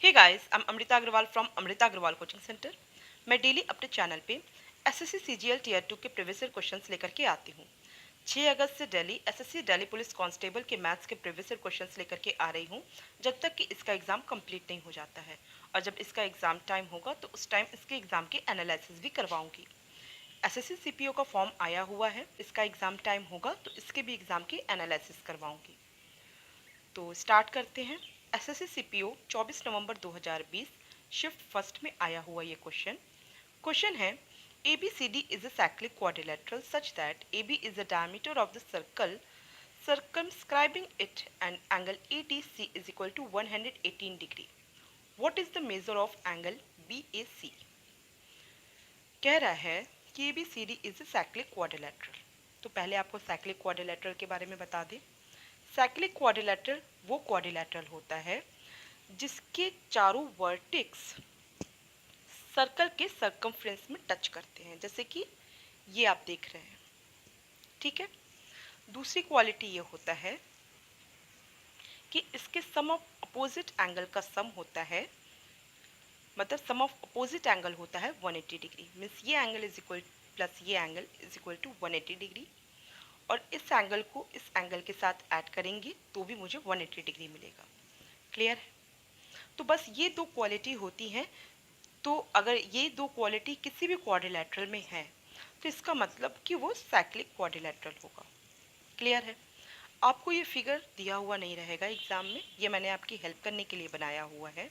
Hey guys, I am Amrita Agarwal from Amrita Agarwal coaching centre. मैं daily अपने channel पे एसएससी सीजीएल टीयर 2 के प्रीवियस ईयर क्वेश्चंस लेकर के आती हूँ। 6 अगस्त से Delhi SSC Delhi police constable के मैथ्स के प्रीवियस ईयर क्वेश्चंस लेकर के आ रही हूँ, जब तक कि इसका एग्जाम कंप्लीट नहीं हो जाता है। और जब इसका एग्जाम टाइम होगा तो उस टाइम इसके एग्जाम के एनालिसिस भी करवाऊंगी। एसएससी सीपीओ का फॉर्म आया हुआ है, इसका एग्जाम टाइम होगा तो इसके भी एग्जाम के एनालिसिस करवाऊंगी। तो स्टार्ट करते हैं। एसएससी सीपीओ 24 नवंबर 2020 शिफ्ट फर्स्ट में आया हुआ ये क्वेश्चन है ABCD is a cyclic quadrilateral such that AB is the diameter of the circle circumscribing it and angle ADC is equal to 118 degree. What is the measure of angle BAC? कह रहा है कि ABCD is a cyclic quadrilateral। तो पहले आपको cyclic quadrilateral के बारे में बता दें। साइक्लिक क्वाड्रिलेटरल वो क्वाड्रिलेटरल होता है जिसके चारों वर्टेक्स सर्कल के सर्कमफ्रेंस में टच करते हैं, जैसे कि ये आप देख रहे हैं। ठीक है। दूसरी क्वालिटी ये होता है कि इसके सम ऑफ अपोजिट एंगल का सम होता है, मतलब सम ऑफ अपोजिट एंगल होता है 180 डिग्री। मीन्स ये एंगल इज इक्वल प्लस ये angle is equal to 180 degree, और इस एंगल को इस एंगल के साथ ऐड करेंगे तो भी मुझे 180 डिग्री मिलेगा। क्लियर है? तो बस ये दो क्वालिटी होती हैं। तो अगर ये दो क्वालिटी किसी भी क्वाड्रिलेटरल में है तो इसका मतलब कि वो साइक्लिक क्वाड्रिलेटरल होगा। क्लियर है? आपको ये फिगर दिया हुआ नहीं रहेगा एग्जाम में, ये मैंने आपकी हेल्प करने के लिए बनाया हुआ है।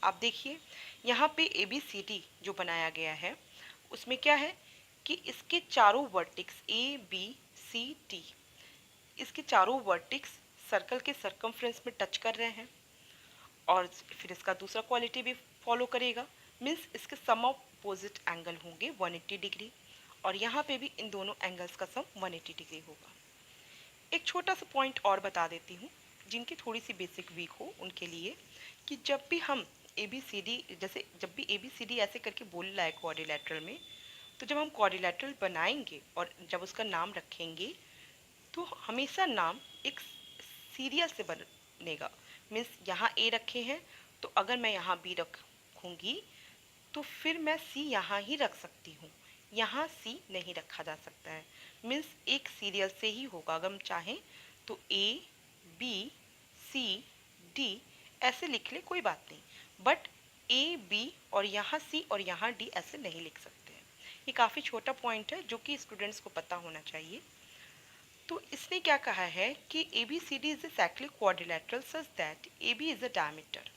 आप देखिए यहाँ पे ABCD जो बनाया गया है उसमें क्या है कि इसके चारों वर्टिक्स ABCD, इसके चारों वर्टिक्स सर्कल के सर्कमफ्रेंस में टच कर रहे हैं, और फिर इसका दूसरा क्वालिटी भी फॉलो करेगा। मीन्स इसके सम ऑफ अपोजिट एंगल होंगे 180 डिग्री, और यहाँ पे भी इन दोनों एंगल्स का सम 180 डिग्री होगा। एक छोटा सा पॉइंट और बता देती हूँ जिनकी थोड़ी सी बेसिक वीक हो उनके लिए, कि जब भी हम ABCD जैसे जब भी ABCD ऐसे करके बोल रहा है क्वाड्रिलेटरल में, तो जब हम क्वाड्रिलेटरल बनाएंगे और जब उसका नाम रखेंगे तो हमेशा नाम एक सीरियल से बनेगा। मीन्स यहाँ A रखे हैं तो अगर मैं यहाँ B रखूँगी तो फिर मैं C यहाँ ही रख सकती हूँ, यहाँ C नहीं रखा जा सकता है। मीन्स एक सीरियल से ही होगा। अगर हम चाहें तो A B C D ऐसे लिख ले, कोई बात नहीं, बट A B और यहाँ C और यहाँ D ऐसे नहीं लिख सकते हैं। ये काफ़ी छोटा पॉइंट है जो कि स्टूडेंट्स को पता होना चाहिए। तो इसने क्या कहा है कि ABCD is a cyclic quadrilateral such that AB is a diameter,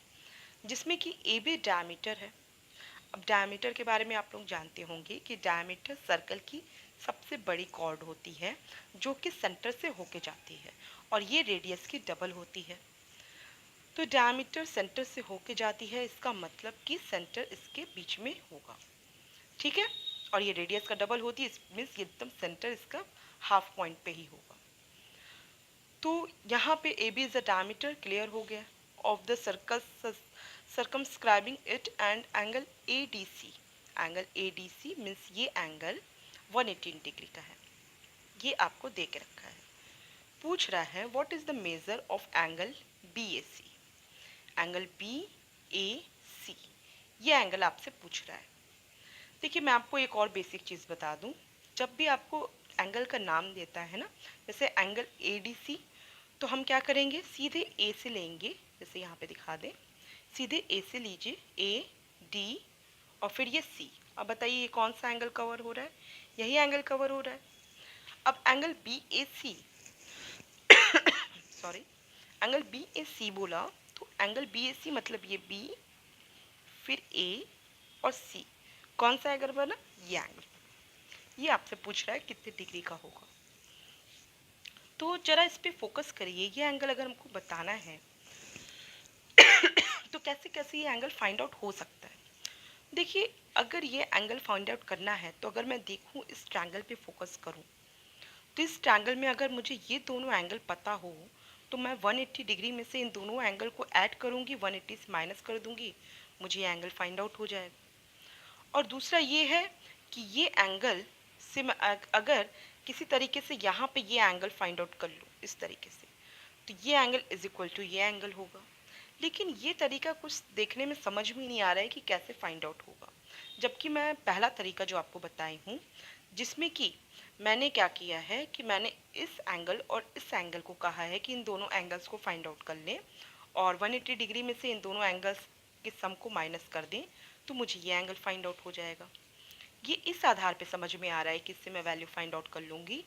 जिसमें कि AB डायमीटर है। अब डायमीटर के बारे में आप लोग जानते होंगे कि डायमीटर सर्कल की सबसे बड़ी कॉर्ड होती है जो कि सेंटर से होके जाती है, और ये रेडियस की डबल होती है। तो डायमीटर सेंटर से होके जाती है, इसका मतलब कि सेंटर इसके बीच में होगा। ठीक है। और ये रेडियस का डबल होती है, मीन्स एकदम सेंटर इसका हाफ पॉइंट पे ही होगा। तो यहाँ पे AB is the diameter, clear हो गया, of the circle circumscribing it, and angle ADC, angle ADC means ये एंगल 118 डिग्री का है। ये आपको दे के रखा है। पूछ रहा है what is the measure of angle BAC, angle BAC, ये एंगल आपसे पूछ रहा है। देखिए मैं आपको एक और बेसिक चीज़ बता दूं, जब भी आपको एंगल का नाम देता है ना, जैसे एंगल ADC, तो हम क्या करेंगे, सीधे A से लेंगे, जैसे यहाँ पे दिखा दें, सीधे A से लीजिए, AD और फिर ये C। अब बताइए ये कौन सा एंगल कवर हो रहा है, यही एंगल कवर हो रहा है। अब angle BAC sorry, angle BAC बोला तो एंगल BAC मतलब ये B फिर A और C, कौन सा एंगल बना, ये एंगल। ये आपसे पूछ रहा है कितने डिग्री का होगा। तो जरा इस पे फोकस करिए, ये एंगल अगर हमको बताना है तो कैसे कैसे ये एंगल फाइंड आउट हो सकता है। देखिए अगर ये एंगल फाइंड आउट करना है तो अगर मैं देखूं इस ट्रायंगल पे फोकस करूं, तो इस ट्रायंगल में अगर मुझे ये दोनों एंगल पता हो तो मैं 180 डिग्री में से इन दोनों एंगल को ऐड करूंगी, 180 से माइनस कर दूंगी, मुझे ये एंगल फाइंड आउट हो जाएगा। और दूसरा ये है कि ये एंगल से मैं अगर किसी तरीके से यहाँ पे ये एंगल फाइंड आउट कर लूँ इस तरीके से, तो ये एंगल इज इक्वल टू ये एंगल होगा। लेकिन ये तरीका कुछ देखने में समझ में नहीं आ रहा है कि कैसे फाइंड आउट होगा। जबकि मैं पहला तरीका जो आपको बताई हूँ, जिसमें कि मैंने क्या किया है कि मैंने इस एंगल और इस एंगल को कहा है कि इन दोनों एंगल्स को फाइंड आउट कर लें और 180 डिग्री में से इन दोनों एंगल्स के सम को माइनस कर दें, तो मुझे ये एंगल फाइंड आउट हो जाएगा। ये इस आधार पे समझ में आ रहा है कि इससे मैं वैल्यू फाइंड आउट कर लूँगी,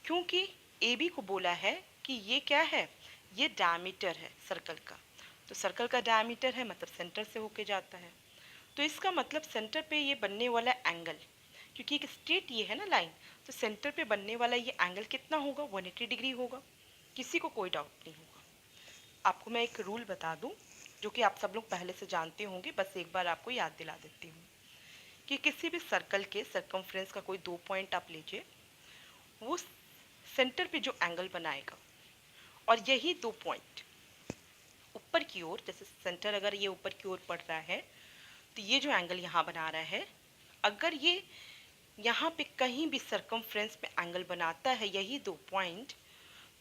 क्योंकि ए बी को बोला है कि ये क्या है, ये डायमीटर है सर्कल का। तो सर्कल का डायमीटर है मतलब सेंटर से होके जाता है। तो इसका मतलब सेंटर पे ये बनने वाला एंगल, क्योंकि एक स्ट्रेट ये है ना लाइन, तो सेंटर पे बनने वाला ये एंगल कितना होगा, 180 डिग्री होगा। किसी को कोई डाउट नहीं होगा। आपको मैं एक रूल बता दूं जो कि आप सब लोग पहले से जानते होंगे, बस एक बार आपको याद दिला देती हूँ कि किसी भी सर्कल के सर्कमफ्रेंस का कोई 2 पॉइंट आप लीजिए, वो सेंटर पे जो एंगल बनाएगा और यही 2 पॉइंट ऊपर की ओर, जैसे सेंटर अगर ये ऊपर की ओर पड़ रहा है तो ये जो एंगल यहाँ बना रहा है, अगर ये यहाँ पे कहीं भी सर्कमफ्रेंस में एंगल बनाता है यही 2 पॉइंट,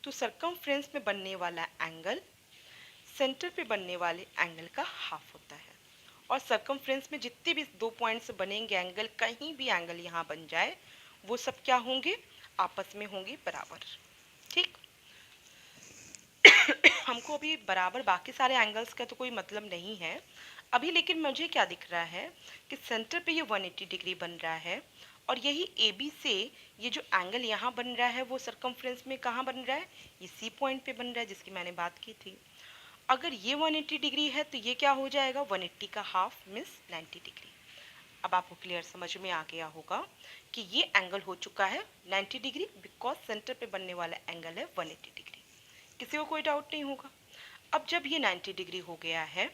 तो सर्कमफ्रेंस में बनने वाला एंगल सेंटर पे बनने वाले एंगल का हाफ होता है। और सर्कमफ्रेंस में जितने भी 2 पॉइंट से बनेंगे एंगल, कहीं भी एंगल यहाँ बन जाए, वो सब क्या होंगे, आपस में होंगे बराबर। ठीक। हमको अभी बराबर बाकी सारे एंगल्स का तो कोई मतलब नहीं है अभी, लेकिन मुझे क्या दिख रहा है कि सेंटर पे ये 180 डिग्री बन रहा है और यही ए बी से ये जो एंगल यहाँ बन रहा है वो सर्कमफ्रेंस में कहाँ बन रहा है, ये सी पॉइंट पे बन रहा है जिसकी मैंने बात की थी। अगर ये 180 डिग्री है तो ये क्या हो जाएगा, 180 का हाफ मीन्स 90 डिग्री। अब आपको क्लियर समझ में आ गया होगा कि ये एंगल हो चुका है 90 डिग्री, बिकॉज सेंटर पे बनने वाला एंगल है 180 डिग्री। किसी को कोई डाउट नहीं होगा। अब जब ये 90 डिग्री हो गया है,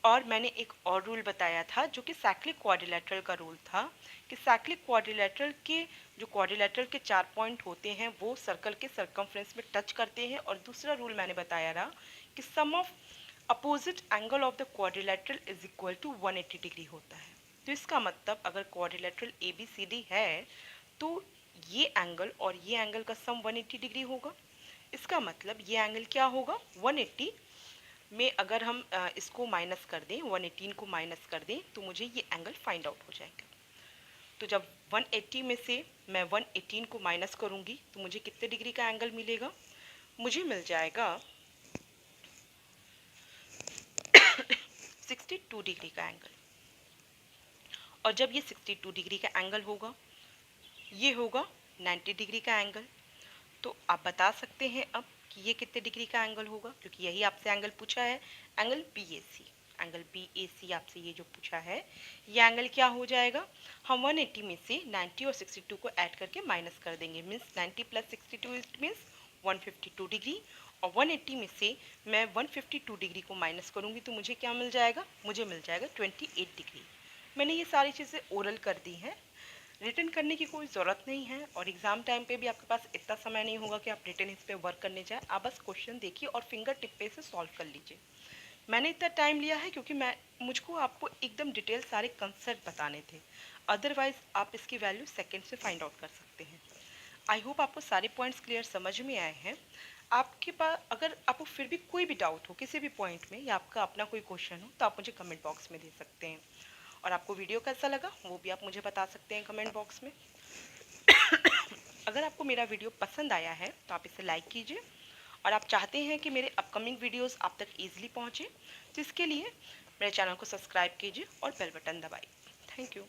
और मैंने एक और रूल बताया था जो कि साइक्लिक क्वाड्रिलेटरल का रूल था, कि साइक्लिक क्वाड्रिलेटरल के जो क्वाड्रिलेटरल के 4 पॉइंट होते हैं वो सर्कल के सर्कमफ्रेंस में टच करते हैं। और दूसरा रूल मैंने बताया था कि sum of opposite angle of the quadrilateral is equal to 180 degree होता है। तो इसका मतलब अगर quadrilateral A B C D है तो ये एंगल और ये एंगल का सम 180 डिग्री होगा। इसका मतलब ये एंगल क्या होगा, 180 में अगर हम इसको माइनस कर दें, 118 को माइनस कर दें, तो मुझे ये एंगल फाइंड आउट हो जाएगा। तो जब 180 में से मैं 118 को माइनस करूँगी तो मुझे कितने डिग्री का एंगल मिलेगा, मुझे मिल जाएगा 62 डिग्री का एंगल। और जब ये 62 डिग्री का एंगल होगा, ये होगा 90 डिग्री का एंगल। तो आप बता सकते हैं अब कि ये कितने डिग्री का एंगल होगा, क्योंकि यही आपसे एंगल पूछा है, एंगल बी ए सी। एंगल बी ए सी आपसे ये जो पूछा है, ये एंगल क्या हो जाएगा, हम 180 में से 90 और 62 को ऐड करके माइनस कर देंगे, means 90 plus 62 it means 152 degree. और 180 में से मैं 152 डिग्री को माइनस करूँगी तो मुझे क्या मिल जाएगा, मुझे मिल जाएगा 28 डिग्री। मैंने ये सारी चीज़ें ओरल कर दी हैं, रिटर्न करने की कोई ज़रूरत नहीं है। और एग्ज़ाम टाइम पे भी आपके पास इतना समय नहीं होगा कि आप रिटर्न इस पे वर्क करने जाए। आप बस क्वेश्चन देखिए और फिंगर टिप पे से सॉल्व कर लीजिए। मैंने इतना टाइम लिया है क्योंकि मुझको आपको एकदम डिटेल सारे कंसेप्ट बताने थे, अदरवाइज आप इसकी वैल्यू सेकेंड से फाइंड आउट कर सकते हैं। आई होप आपको सारे पॉइंट्स क्लियर समझ में आए हैं। आपके पास अगर आपको फिर भी कोई भी डाउट हो किसी भी पॉइंट में या आपका अपना कोई क्वेश्चन हो तो आप मुझे कमेंट बॉक्स में दे सकते हैं। और आपको वीडियो कैसा लगा वो भी आप मुझे बता सकते हैं कमेंट बॉक्स में। अगर आपको मेरा वीडियो पसंद आया है तो आप इसे लाइक कीजिए, और आप चाहते हैं कि मेरे अपकमिंग वीडियोस आप तक ईजिली पहुंचे तो इसके लिए मेरे चैनल को सब्सक्राइब कीजिए और बेल बटन दबाइए। Thank you.